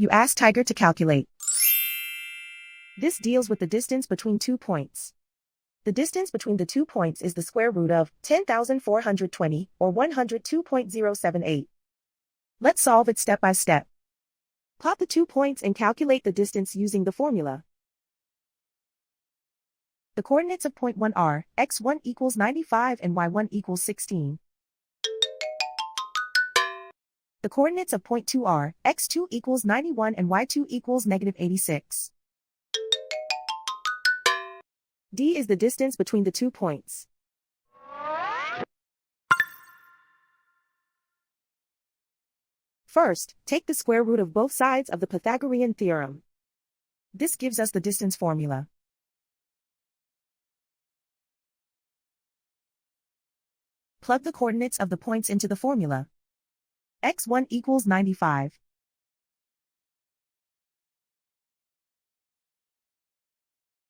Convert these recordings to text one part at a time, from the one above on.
You ask Tiger to calculate. This deals with the distance between 2 points. The distance between the 2 points is the square root of 10,420, or 102.078. Let's solve it step by step. Plot the 2 points and calculate the distance using the formula. The coordinates of point 1 are x1 equals 95 and y1 equals 16. The coordinates of point 2 are x2 equals 91 and y2 equals negative 86. D is the distance between the 2 points. First, take the square root of both sides of the Pythagorean theorem. This gives us the distance formula. Plug the coordinates of the points into the formula. x1 equals 95.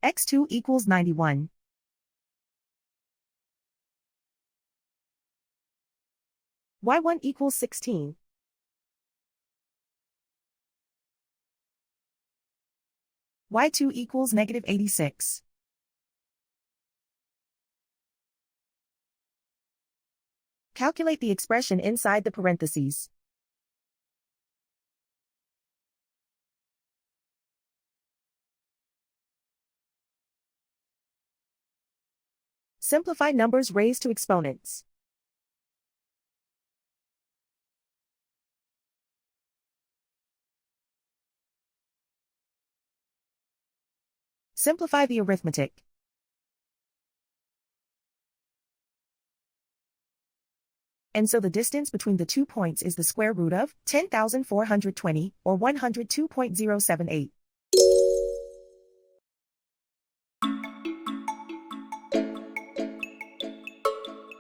x2 equals 91. y1 equals 16. y2 equals negative 86. Calculate the expression inside the parentheses. Simplify numbers raised to exponents. Simplify the arithmetic. And so the distance between the 2 points is the square root of 10,420, or 102.078.